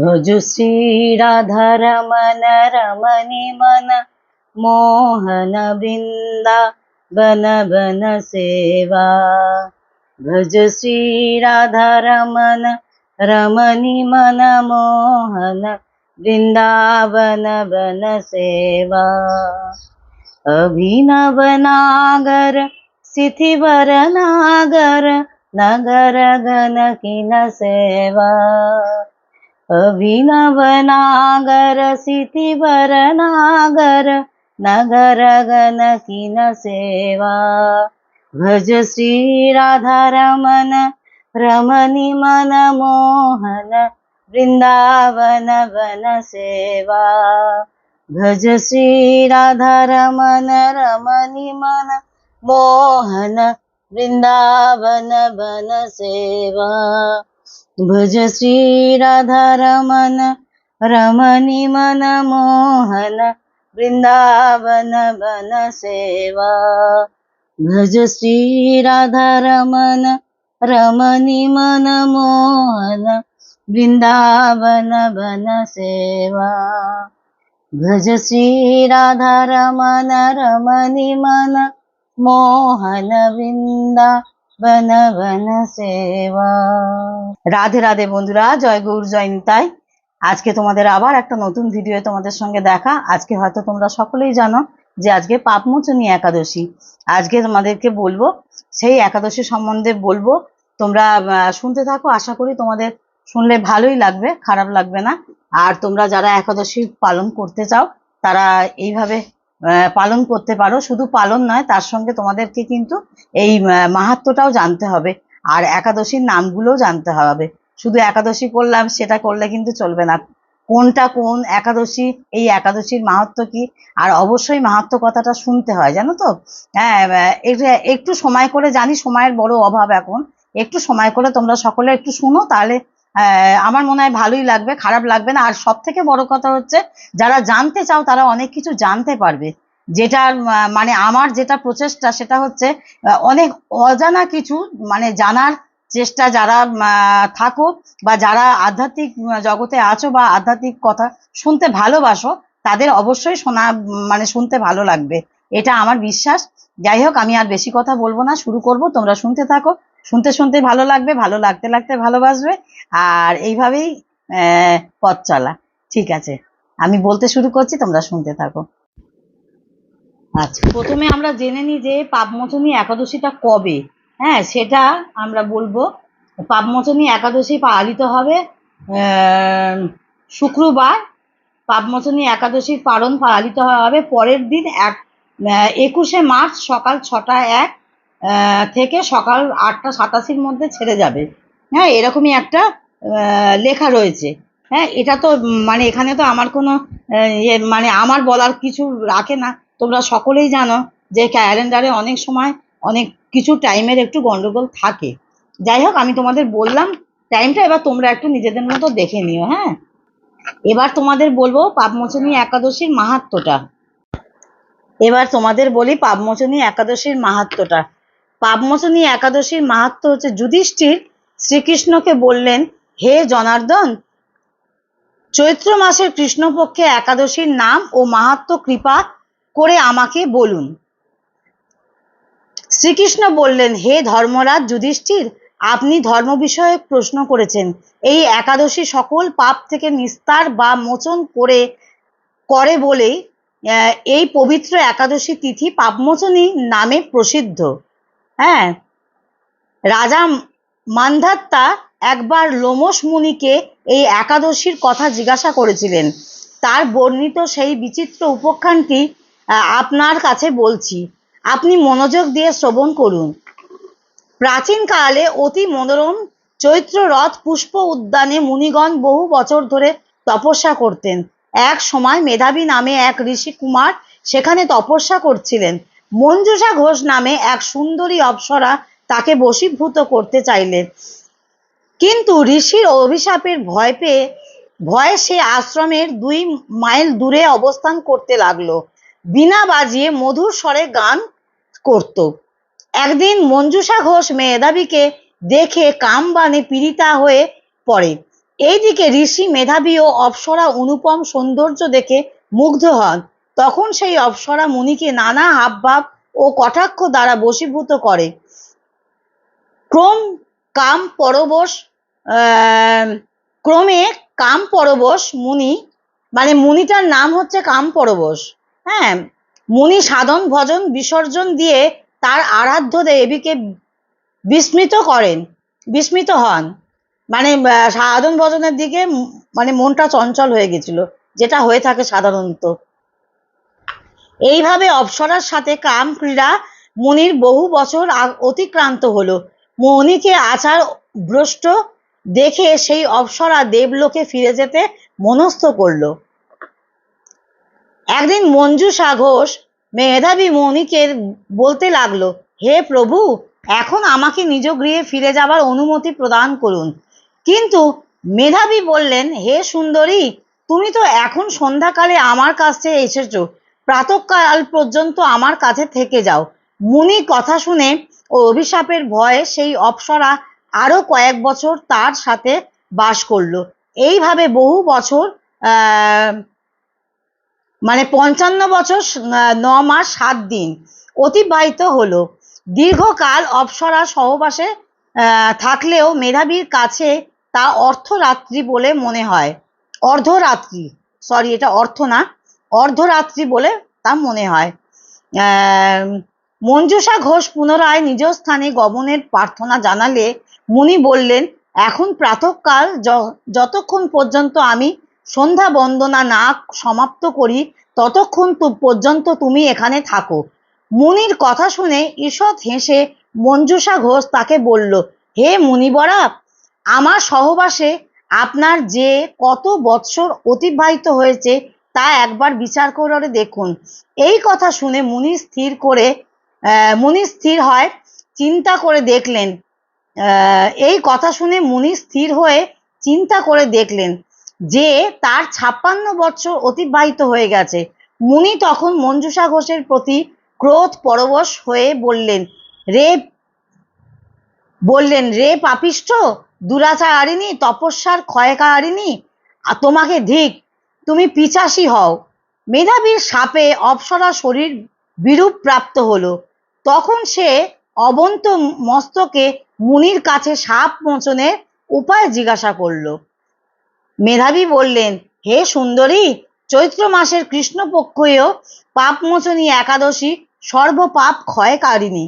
भज श्री राधा रमन रमणि मन मोहन वृंदावन वन सेवा। भज श्री राधा रमन रमणि मन मोहन वृंदावन वन सेवा। अभिनव नागर सिथिवर नागर नगर गण किन सेवा। अभिनव नागर सिथिवर नागर नगर गण किन सेवा। भज श्री राधा रमन रमणि मन मोहन वृंदावन वन सेवा। भज श्री राधा रमन रमणि मन मोहन वृंदावन वन सेवा। भज श्री राधा रमन रमणि मन मोहन वृंदावन वन सेवा। भज श्री राधा रमन रमणि मन मोहन वृंदावन वन सेवा। भज श्री राधा रमन रमणि मन मोहन वृंदावन वन सेवा। রাধে রাধে বন্ধুরা, জয় গৌর জয় নিতাই। আজকে তোমাদের আবার একটা নতুন ভিডিও তোমাদের সঙ্গে দেখা। আজকে হয়তো তোমরা সকলেই জানো যে আজকে পাপমোচনী একাদশী। আজকে তোমাদেরকে বলবো, সেই একাদশী সম্বন্ধে বলবো। তোমরা শুনতে থাকো, আশা করি তোমাদের শুনলে ভালোই লাগবে, খারাপ লাগবে না। আর তোমরা যারা একাদশী পালন করতে চাও তারা এইভাবে পালন করতে পারো। শুধু পালন নয়, তার সঙ্গে তোমাদেরকে কিন্তু এই মাহাত্ম্যটাও জানতে হবে, আর একাদশীর নামগুলোও জানতে হবে। শুধু একাদশী করলাম সেটা করলে কিন্তু চলবে না। কোনটা কোন একাদশী, এই একাদশীর মাহাত্ম্য কি, আর অবশ্যই মাহাত্ম্য কথাটা শুনতে হয়, জানো তো। হ্যাঁ, একটু সময় করে, জানি সময়ের বড় অভাব এখন, একটু সময় করে তোমরা সকলে একটু শুনো, তাহলে আমার মনে হয় ভালোই লাগবে, খারাপ লাগবে না। আর সব থেকে বড় কথা হচ্ছে, যারা জানতে চাও তারা অনেক কিছু জানতে পারবে। যেটার মানে আমার যেটা প্রচেষ্টা সেটা হচ্ছে অনেক অজানা কিছু মানে জানার চেষ্টা। যারা থাকো বা যারা আধ্যাত্মিক জগতে আছো বা আধ্যাত্মিক কথা শুনতে ভালোবাসো, তাদের অবশ্যই শোনা মানে শুনতে ভালো লাগবে, এটা আমার বিশ্বাস। যাই হোক, আমি আর বেশি কথা বলবো না, শুরু করব। তোমরা শুনতে থাকো, শুনতে শুনতে ভালো লাগবে, ভালো লাগতে লাগতে ভালোবাসবে, আর এইভাবেই পথ চলা। ঠিক আছে, আমি বলতে শুরু করছি, তোমরা শুনতে থাকো। আচ্ছা, প্রথমে আমরা জেনে নিই যে পাপমোচনী একাদশীটা কবে। হ্যাঁ, সেটা আমরা বলবো। পাপমোচনী একাদশী পালিত হবে শুক্রবার। পাপমোচনী একাদশীর পালন পালিত হবে পরের দিন 21শে মার্চ সকাল 6টা 1 থেকে সকাল 8টা 87 মধ্যে ছেড়ে যাবে। হ্যাঁ, এরকমই একটা লেখা রয়েছে। হ্যাঁ, এটা তো মানে এখানে তো আমার কোনো মানে আমার বলার কিছু রাখে না। তোমরা সকলেই জানো যে ক্যালেন্ডারে অনেক সময় অনেক কিছু টাইমের একটু গন্ডগোল থাকে। যাই হোক, আমি তোমাদের বললাম টাইমটা, এবার তোমরা একটু নিজেদের মতো দেখে নিও। হ্যাঁ, এবার তোমাদের বলবো পাপমোচনী একাদশীর মাহাত্ম্যটা। এবার তোমাদের বলি পাপমোচনী একাদশীর মাহাত্ম্যটা। পাপমোচনী একাদশীর মাহাত্ম্য হচ্ছে, যুধিষ্ঠির শ্রীকৃষ্ণকে বললেন, হে জনার্দন, চৈত্র মাসের কৃষ্ণপক্ষে একাদশীর নাম ও মাহাত্ম্য কৃপা করে আমাকে বলুন। শ্রীকৃষ্ণ বললেন, হে ধর্মরাজ যুধিষ্ঠির, আপনি ধর্ম বিষয়ক প্রশ্ন করেছেন। এই একাদশী সকল পাপ থেকে নিস্তার বা মোচন করে বলেই এই পবিত্র একাদশী তিথি পাপমোচনী নামে প্রসিদ্ধ। হ্যাঁ, রাজা মান্ধাত্তা একবার লোমশ মুনিকে এই একাদশীর কথা জিজ্ঞাসা করেছিলেন। তার বর্ণিত সেই বিচিত্র উপাখ্যানটি আপনার কাছে বলছি, আপনি মনোযোগ দিয়ে শ্রবণ করুন। প্রাচীনকালে অতি মনোরম চৈত্র রথ পুষ্প উদ্যানে মুনিগণ বহু বছর ধরে তপস্যা করতেন। এক সময় মেধাবী নামে এক ঋষি কুমার সেখানে তপস্যা করছিলেন। মঞ্জুষা ঘোষ নামে এক সুন্দরী অপ্সরা তাকে বশীভূত করতে চাইলেন, কিন্তু ঋষির অভিশাপের ভয়ে সে আশ্রমের 2 মাইল দূরে অবস্থান করতে লাগলো। বীণা বাজিয়ে মধুর স্বরে গান করত। একদিন মঞ্জুষা ঘোষ মেধাবীকে দেখে কামবাণে পীড়িতা হয়ে পড়ে এইদিকে ঋষি মেধাবী ও অপ্সরা অনুপম সৌন্দর্য দেখে মুগ্ধ হন। তখন সেই অপ্সরা মুনিকে নানা হাবভাব ও কটাক্ষ দ্বারা বশীভূত করে। ক্রম কাম পরবশ ক্রমে কাম পরবশ মুনি, মানে মুনিটার নাম হচ্ছে কাম পরবশ। হ্যাঁ, মুনি সাধন ভজন বিসর্জন দিয়ে তার আরাধ্য দেবীকে বিস্মিত হন। মানে সাধন ভজনের দিকে মানে মনটা চঞ্চল হয়ে গেছিল, যেটা হয়ে থাকে সাধারণত। এইভাবে অপ্সরার সাথে কাম ক্রীড়া মুনির বহু বছর অতিক্রান্ত হলো। মুনিকে আচার ভ্রষ্ট দেখে সেই অপ্সরা দেবলোকে ফিরে যেতে মনস্থ করল। একদিন মঞ্জুষা ঘোষ মেধাবী মুনিকে বলতে লাগলো, হে প্রভু, এখন আমাকে নিজ গৃহে ফিরে যাবার অনুমতি প্রদান করুন। কিন্তু মেধাবী বললেন, হে সুন্দরী, তুমি তো এখন সন্ধ্যাকালে আমার কাছে এসেছো, প্রাতঃকাল পর্যন্ত আমার কাছে থেকে যাও। মুনি কথা শুনে ও অভিশাপের ভয়ে সেই অপ্সরা আরো কয়েক বছর তার সাথে বাস করলো। এইভাবে বহু বছর মানে 55 বছর 9 মাস 7 দিন অতিবাহিত হলো। দীর্ঘকাল অপ্সরা সহবাসে থাকলেও মেধাবীর কাছে তা অর্ধরাত্রি বলে মনে হয়। অর্ধরাত্রি, সরি, এটা অর্থ না, অর্ধরাত্রি বলে তা মনে হয়। মঞ্জুষা ঘোষ পুনরায় নিজ স্থানে গমনের প্রার্থনা জানালে মুনি বললেন, এখন প্রাতঃকাল, যতক্ষণ পর্যন্ত আমি সন্ধ্যা বন্দনা না সমাপ্ত করি ততক্ষণ পর্যন্ত তুমি এখানে থাকো। মুনির কথা শুনে ঈষৎ হেসে মঞ্জুষা ঘোষ তাকে বলল, হে মুনিবরা, আমার সহবাসে আপনার যে কত বৎসর অতিবাহিত হয়েছে তা একবার বিচার করে দেখুন। এই কথা শুনে মুনি স্থির হয় চিন্তা করে দেখলেন এই কথা শুনে মুনি স্থির হয়ে চিন্তা করে দেখলেন যে তার 56 বৎসর অতিবাহিত হয়ে গেছে। মুনি তখন মঞ্জুষা ঘোষের প্রতি ক্রোধ পরবশ হয়ে বললেন, রে পাপিষ্ঠ, দুরাচারিণী, তপস্যার ক্ষয়কারিণী, তোমাকে ধিক, তুমি পিশাচী হও। মেধাবীর শাপে অপ্সরা শরীর বিরূপ প্রাপ্ত হলো। তখন সে অবন্ত মস্তকে মুনির কাছে সাপ মোচনের উপায় জিজ্ঞাসা করল। মেধাবী বললেন, হে সুন্দরী, চৈত্র মাসের কৃষ্ণপক্ষীয় পাপমোচনী একাদশী সর্বপাপ ক্ষয়কারিণী।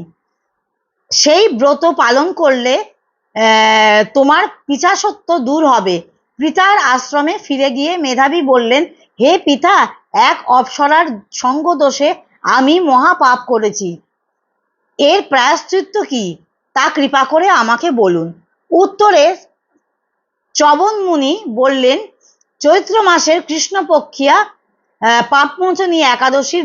সেই ব্রত পালন করলে তোমার পিশাচত্ব দূর হবে। পিতার আশ্রমে ফিরে গিয়ে মেধাবী বললেন, হে পিতা, এক অপ্সরার সঙ্গ দোষে আমি মহাপাপ করেছি। এর প্রায়শ্চিত্ত কি তা কৃপা করে আমাকে বলুন। উত্তরে চবন মুনি বললেন, চৈত্র মাসের কৃষ্ণপক্ষিয়া পাপমোচনী একাদশীর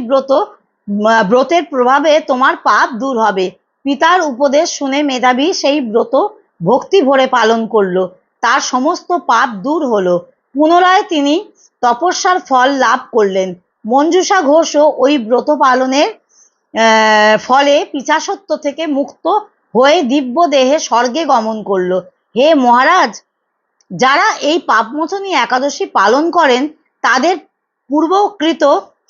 ব্রতের প্রভাবে তোমার পাপ দূর হবে। পিতার উপদেশ শুনে মেধাবী সেই ব্রত ভক্তি ভরে পালন করলো। তার সমস্ত পাপ দূর হলো। পুনরায় তিনি তপস্যার ফল লাভ করলেন। মঞ্জুষা ঘোষও ওই ব্রত পালনের ফলে পিশাচত্ব থেকে মুক্ত হয়ে দিব্য দেহে স্বর্গে গমন করলো। হে মহারাজ, যারা এই পাপমোচনী একাদশী পালন করেন তাদের পূর্বকৃত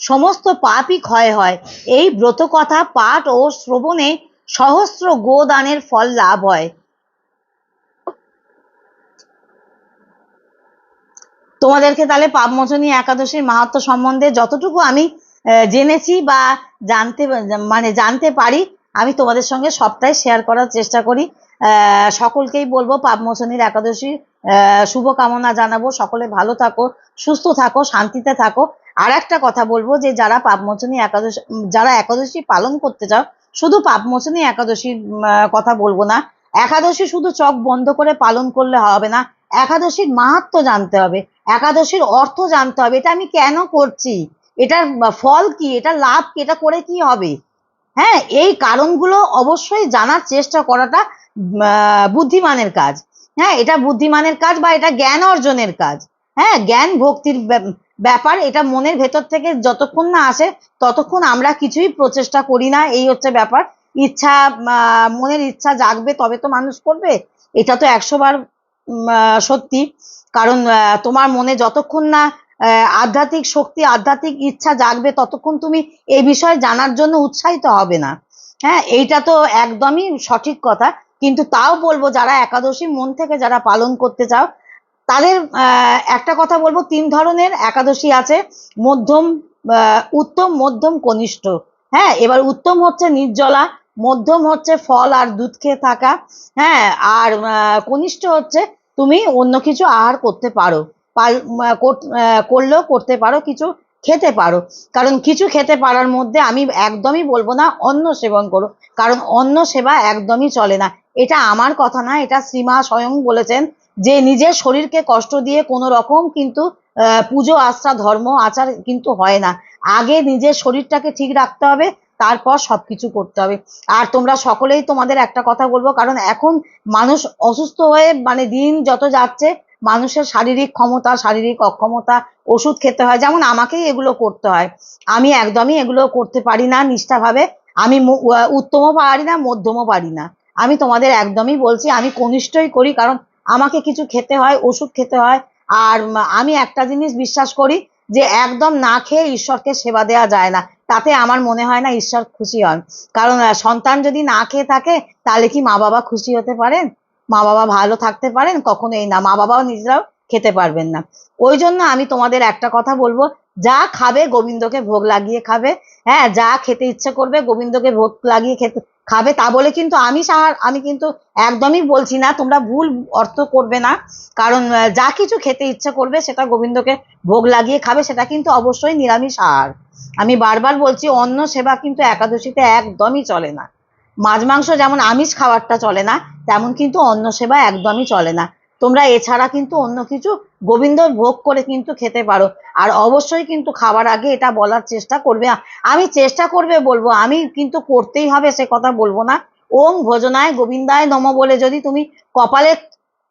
সমস্ত পাপই ক্ষয় হয়। এই ব্রত কথা পাঠ ও শ্রবণে সহস্র গোদানের ফল লাভ হয়। তোমাদেরকে তাহলে পাপমোচনী একাদশীর মাহাত্ম্য সম্বন্ধে যতটুকু আমি জেনেছি বা জানতে পারি, আমি তোমাদের সঙ্গে সবটাই শেয়ার করার চেষ্টা করি। সকলকেই বলবো পাপমোচনীর একাদশী শুভকামনা জানাবো। সকলে ভালো থাকো, সুস্থ থাকো, শান্তিতে থাকো। আর একটা কথা বলবো যে যারা একাদশী পালন করতে চাও, শুধু পাপমোচনী একাদশীর কথা বলবো না, একাদশী শুধু চোখ বন্ধ করে পালন করলে হবে না, একাদশীর মাহাত্ম্য জানতে হবে, একাদশীর অর্থ জানতে হবে। এটা আমি কেন করছি, এটার ফল কি, এটা লাভ কি, এটা করে কি হবে। হ্যাঁ, এই কারণগুলো অবশ্যই জানার চেষ্টা করাটা বুদ্ধিমানের কাজ। হ্যাঁ, এটা বুদ্ধিমানের কাজ বা এটা জ্ঞান অর্জনের কাজ। হ্যাঁ, জ্ঞান ভক্তির ব্যাপার। এটা মনের ভেতর থেকে যতক্ষণ না আসে ততক্ষণ আমরা কিছুই প্রচেষ্টা করি না। এই হচ্ছে ব্যাপার। মনের ইচ্ছা জাগবে তবে তো মানুষ করবে, এটা তো 100 বার সত্যি। কারণ তোমার মনে যতক্ষণ না আধ্যাত্মিক শক্তি, আধ্যাত্মিক ইচ্ছা জাগবে, ততক্ষণ তুমি এই বিষয়ে জানার জন্য উৎসাহিত হবে না। হ্যাঁ, এইটা তো একদমই সঠিক কথা। কিন্তু তাও বলবো, যারা একাদশী মন থেকে যারা পালন করতে চাও, তাদের একটা কথা বলবো, 3 ধরনের একাদশী আছে: মধ্যম, উত্তম, মধ্যম, কনিষ্ঠ। হ্যাঁ, এবার উত্তম হচ্ছে নির্জলা, মধ্যম হচ্ছে ফল আর দুধ খেয়ে থাকা, হ্যাঁ, আর কনিষ্ঠ হচ্ছে তুমি অন্য কিছু আহার করতে পারো, করলেও করতে পারো, কিছু খেতে পারো। কারণ কিছু খেতে পারার মধ্যে আমি একদমই বলবো না অন্ন সেবন করো, কারণ অন্ন সেবা একদমই চলে না। এটা আমার কথা না, এটা শ্রীমা স্বয়ং বলেছেন যে নিজের শরীরকে কষ্ট দিয়ে কোনো রকম কিন্তু পুজো আশ্রা ধর্ম আচার কিন্তু হয় না। আগে নিজের শরীরটাকে ঠিক রাখতে হবে, তারপর সবকিছু করতে হবে। আর তোমরা সকলেই, তোমাদের একটা কথা বলবো, কারণ এখন মানুষ অসুস্থ হয়ে, মানে দিন যত যাচ্ছে মানুষের শারীরিক ক্ষমতা, শারীরিক অক্ষমতা, ওষুধ খেতে হয়, যেমন আমাকেই এগুলো করতে হয়। আমি একদমই এগুলো করতে পারি না নিষ্ঠাভাবে। আমি উত্তমও পারি না, মধ্যমও পারি না। আমি তোমাদের একদমই বলছি, আমি কনিষ্ঠই করি, কারণ আমাকে কিছু খেতে হয়, ওষুধ খেতে হয়। আর আমি একটা জিনিস বিশ্বাস করি যে একদম না খেয়ে ঈশ্বরকে সেবা দেওয়া যায় না, তাতে আমার মনে হয় না ঈশ্বর খুশি হন। কারণ সন্তান যদি না খেয়ে থাকে, তাহলে কি মা বাবা খুশি হতে পারেন? মা বাবা ভালো থাকতে পারেন? কখনোই না। মা বাবাও নিজেরাও খেতে পারবেন না। ওই জন্য আমি তোমাদের একটা কথা বলবো, যা খাবে গোবিন্দকে ভোগ লাগিয়ে খাবে। হ্যাঁ, যা খেতে ইচ্ছে করবে গোবিন্দকে ভোগ লাগিয়ে খাবে। তা বলে কিন্তু আমি কিন্তু একদমই বলছি না, তোমরা ভুল অর্থ করবে না। কারণ যা কিছু খেতে ইচ্ছে করবে সেটা গোবিন্দকে ভোগ লাগিয়ে খাবে, সেটা কিন্তু অবশ্যই নিরামিষ আহার। আমি বারবার বলছি, অন্ন সেবা কিন্তু একাদশীতে একদমই চলে না। মাছ মাংস যেমন আমিষ খাবারটা চলে না, তেমন কিন্তু অন্ন সেবা একদমই চলে না। তোমরা এছাড়া কিন্তু অন্য কিছু গোবিন্দর ভোগ করে কিন্তু খেতে পারো। আর অবশ্যই কিন্তু খাবার আগে এটা বলার চেষ্টা করবে, আমি চেষ্টা করবে বলবো, আমি কিন্তু করতেই হবে সে কথা বলবো না। ওম ভোজনায় গোবিন্দায় নম বলে যদি তুমি কপালে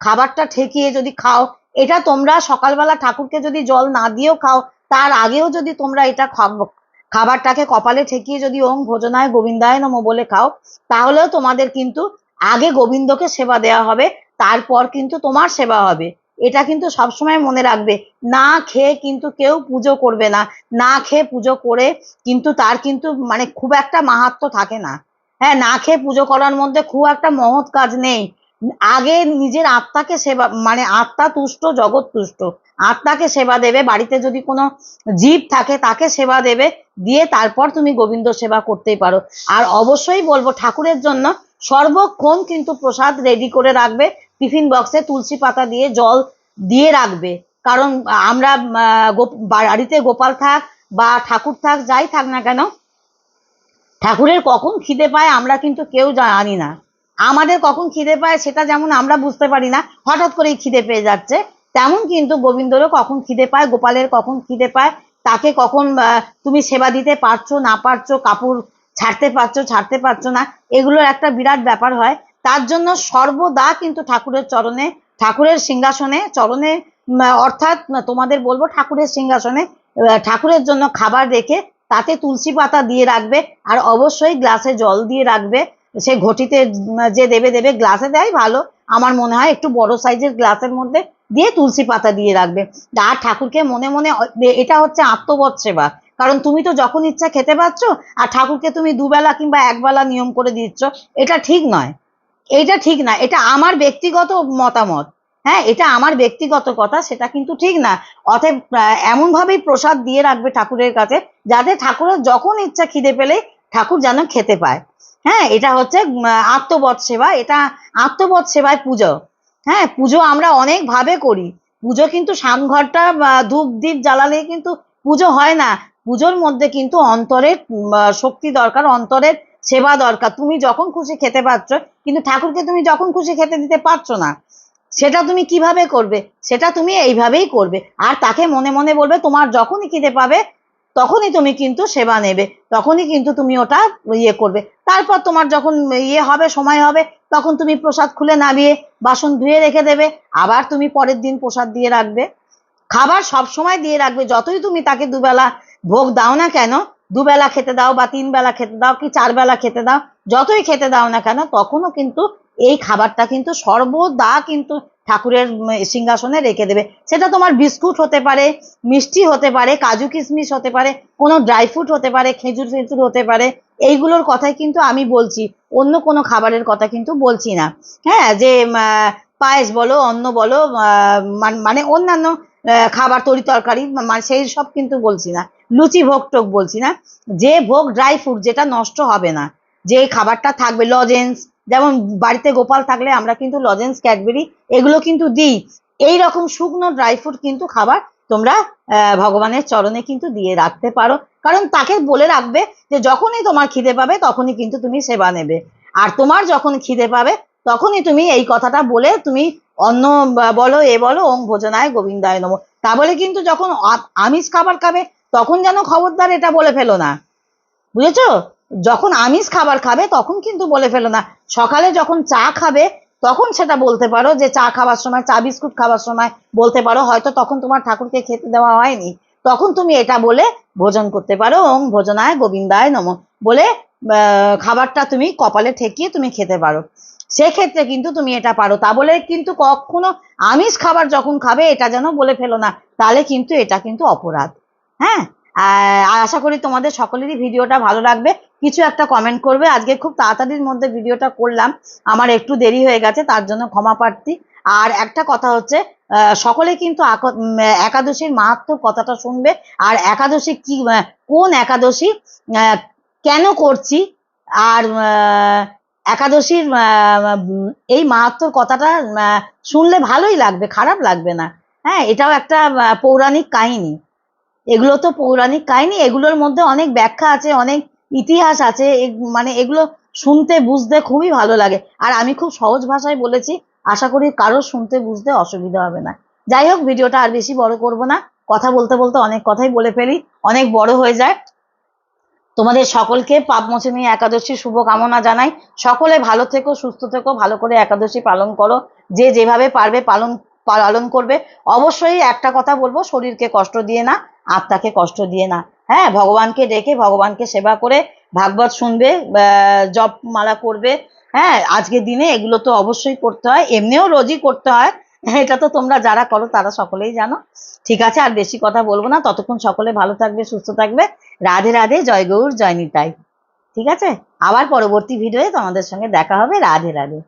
খাবারটা ঠেকিয়ে যদি খাও, এটা তোমরা সকালবেলা ঠাকুরকে যদি জল না দিয়েও খাও, তার আগেও যদি তোমরা এটা খাবারটাকে কপালে ঠেকিয়ে যদি ওম ভোজনায় গোবিন্দায় নম বলে খাও, তাহলেও তোমাদের কিন্তু আগে গোবিন্দকে সেবা দেওয়া হবে, তারপর কিন্তু তোমার সেবা হবে। এটা কিন্তু সবসময় মনে রাখবে। না খেয়ে কিন্তু কেউ পুজো করবে না। না খেয়ে পুজো করে কিন্তু তার কিন্তু মানে খুব একটা মাহাত্ম্য থাকে না। হ্যাঁ, না খেয়ে পুজো করার মধ্যে খুব একটা মহৎ কাজ নেই। আগে নিজের আত্মাকে সেবা, মানে আত্মা তুষ্ট জগৎ তুষ্ট। আত্মাকে সেবা দেবে, বাড়িতে যদি কোনো জীব থাকে তাকে সেবা দেবে, দিয়ে তারপর তুমি গোবিন্দ সেবা করতেই পারো। আর অবশ্যই বলবো, ঠাকুরের জন্য সর্বক্ষণ কিন্তু প্রসাদ রেডি করে রাখবে, টিফিন বক্সে তুলসী পাতা দিয়ে জল দিয়ে রাখবে। কারণ আমরা বাড়িতে গোপাল থাক বা ঠাকুর থাক, যাই থাক না কেন, ঠাকুরের কখন খিদে পায় আমরা কিন্তু কেউ জানি না। আমাদের কখন খিদে পায় সেটা যেমন আমরা বুঝতে পারি না, হঠাৎ করেই খিদে পেয়ে যাচ্ছে, তেমন কিন্তু গোবিন্দরও কখন খিদে পায়, গোপালের কখন খিদে পায়, তাকে কখন তুমি সেবা দিতে পারছো না পারছো, কাপড় ছাড়তে পারছো না, এগুলোর একটা বিরাট ব্যাপার হয়। তার জন্য সর্বদা কিন্তু ঠাকুরের চরণে, ঠাকুরের সিংহাসনে চরণে, অর্থাৎ তোমাদের বলবো ঠাকুরের সিংহাসনে ঠাকুরের জন্য খাবার রেখে তাতে তুলসী পাতা দিয়ে রাখবে। আর অবশ্যই গ্লাসে জল দিয়ে রাখবে। সে ঘটিতে যে দেবে দেবে, গ্লাসে দেয় ভালো, আমার মনে হয় একটু বড় সাইজের গ্লাসের মধ্যে দিয়ে তুলসী পাতা দিয়ে রাখবে। আর ঠাকুরকে মনে মনে, এটা হচ্ছে আত্মবৎ সেবা। কারণ তুমি তো যখন ইচ্ছা খেতে পাচ্ছ, আর ঠাকুরকে তুমি দুবেলা কিংবা একবেলা নিয়ম করে দিচ্ছ, এটা ঠিক নয়। এটা ঠিক না, এটা আমার ব্যক্তিগত মতামত। হ্যাঁ, এটা আমার ব্যক্তিগত কথা, সেটা কিন্তু ঠিক না। অতএব এমন ভাবেই প্রসাদ দিয়ে রাখবে ঠাকুরের কাছে, যাতে ঠাকুরের যখন ইচ্ছা খিদে পেলে ঠাকুর যেন খেতে পায়। হ্যাঁ, এটা হচ্ছে আত্মবৎ সেবা, এটা আত্মবৎ সেবায় পুজো। হ্যাঁ, পুজো আমরা অনেক ভাবে করি। পুজো কিন্তু সামঘরটা ধূপ দ্বীপ জ্বালালেই কিন্তু পুজো হয় না। পুজোর মধ্যে কিন্তু অন্তরের শক্তি দরকার, অন্তরের সেবা দরকার। তুমি যখন খুশি খেতে পাচ্ছ, কিন্তু ঠাকুরকে তুমি যখন খুশি খেতে দিতে পারছো না, সেটা তুমি কিভাবে করবে? সেটা তুমি এইভাবেই করবে। আর তাকে মনে মনে বলবে, তোমার যখনই খিদে পাবে তখনই তুমি কিন্তু সেবা নেবে, তখনই কিন্তু তুমি ওটা ইয়ে করবে। তারপর তোমার যখন ইয়ে হবে, সময় হবে, তখন তুমি প্রসাদ খুলে নামিয়ে বাসন ধুয়ে রেখে দেবে, আবার তুমি পরের দিন প্রসাদ দিয়ে রাখবে। খাবার সব সময় দিয়ে রাখবে, যতই তুমি তাকে দুবেলা ভোগ দাও না কেন, দুবেলা খেতে দাও বা 3 বেলা খেতে দাও কি 4 বেলা খেতে দাও, যতই খেতে দাও না কেন, তখনও কিন্তু এই খাবারটা কিন্তু সর্বদা কিন্তু ঠাকুরের সিংহাসনে রেখে দেবে। সেটা তোমার বিস্কুট হতে পারে, মিষ্টি হতে পারে, কাজু কিশমিশ হতে পারে, কোনো ড্রাই ফ্রুট হতে পারে, খেজুর ফেজুর হতে পারে। এইগুলোর কথাই কিন্তু আমি বলছি, অন্য কোনো খাবারের কথা কিন্তু বলছি না। হ্যাঁ, যে পায়েস বলো, অন্ন বলো, মানে অন্যান্য খাবার তরি তরকারি, সেই সব কিন্তু বলছি না। লুচি ভোগ টোগ বলছি না। যে ভোগ ড্রাই ফ্রুট, যেটা নষ্ট হবে না, যে খাবারটা থাকবে, লজেন্স, যেমন বাড়িতে গোপাল থাকলে আমরা কিন্তু লজেন্স, ক্যাডবেরি এগুলো কিন্তু দিই। এইরকম শুকনো ড্রাই ফ্রুট কিন্তু খাবার তোমরা ভগবানের চরণে কিন্তু দিয়ে রাখতে পারো। কারণ তাকে বলে রাখবে যে যখনই তোমার খিদে পাবে তখনই কিন্তু তুমি সেবা নেবে। আর তোমার যখন খিদে পাবে তখনই তুমি এই কথাটা বলে তুমি অন্ন বলো, এ বলো, ওং ভোজনায় গোবিন্দায় নমঃ, তা বলে কিন্তু যখন আমিষ খাবার খাবে তখন যেন খবরদার এটা বলে ফেলো না, বুঝেছো? যখন আমিষ খাবার খাবে তখন কিন্তু বলে ফেলো না। সকালে যখন চা খাবে তখন সেটা বলতে পারো, যে চা খাবার সময়, চা বিস্কুট খাবার সময় বলতে পারো, হয়তো তখন তোমার ঠাকুরকে খেতে দেওয়া হয়নি, তখন তুমি এটা বলে ভোজন করতে পারো, ওং ভোজনায় গোবিন্দায় নমঃ বলে খাবারটা তুমি কপালে ঠেকিয়ে তুমি খেতে পারো। সেক্ষেত্রে কিন্তু তুমি এটা পারো। তা বলে কিন্তু কখনো আমিষ খাবার যখন খাবে এটা যেন বলে ফেলো না, তাহলে কিন্তু এটা কিন্তু অপরাধ। হ্যাঁ, আশা করি তোমাদের সকলেরই ভিডিওটা ভালো লাগবে। কিছু একটা কমেন্ট করবে। আজকে খুব তাড়াতাড়ির মধ্যে ভিডিওটা করলাম, আমার একটু দেরি হয়ে গেছে, তার জন্য ক্ষমা প্রার্থী। আর একটা কথা হচ্ছে, সকলে কিন্তু একাদশীর মাহাত্ম্য কথাটা শুনবে, আর একাদশী কি, কোন একাদশী, কেন করছি, আর একাদশীর এই মাহাত্ম্যর কথাটা শুনলে ভালোই লাগবে, খারাপ লাগবে না। হ্যাঁ, এটাও একটা পৌরাণিক কাহিনী। এগুলো তো পৌরাণিক কাহিনী, এগুলোর মধ্যে অনেক ব্যাখ্যা আছে, অনেক ইতিহাস আছে, মানে এগুলো শুনতে বুঝতে খুবই ভালো লাগে। আর আমি খুব সহজ ভাষায় বলেছি, আশা করি কারোর শুনতে বুঝতে অসুবিধা হবে না। যাই হোক, ভিডিওটা আর বেশি বড় করব না, কথা বলতে বলতে অনেক কথাই বলে ফেলি, অনেক বড় হয়ে যায়। তোমাদের সকলকে পাপমোচনী একাদশী শুভকামনা জানাই। সকলে ভালো থেকো, সুস্থ থেকো, ভালো করে একাদশী পালন করো, যে যেভাবে পারবে পালন করবে। অবশ্যই একটা কথা বলবো, শরীরকে কষ্ট দিয়ে না, আত্মাকে কষ্ট দিয়ে না। হ্যাঁ, ভগবানকে ডেকে, ভগবানকে সেবা করে ভাগবত শুনবে, জপ মালা করবে। হ্যাঁ, আজকের দিনে এগুলো তো অবশ্যই করতে হয়, এমনিও রোজই করতে হয়। এটা তো তোমরা যারা করো তারা সকলেই জানো। ঠিক আছে, আর বেশি কথা বলবো না, ততক্ষণ সকলে ভালো থাকবে, সুস্থ থাকবে। রাধে রাধে, জয় গৌর, জয় নিতাই। ঠিক আছে, আবার পরবর্তী ভিডিওয়ে তোমাদের সঙ্গে দেখা হবে। রাধে রাধে।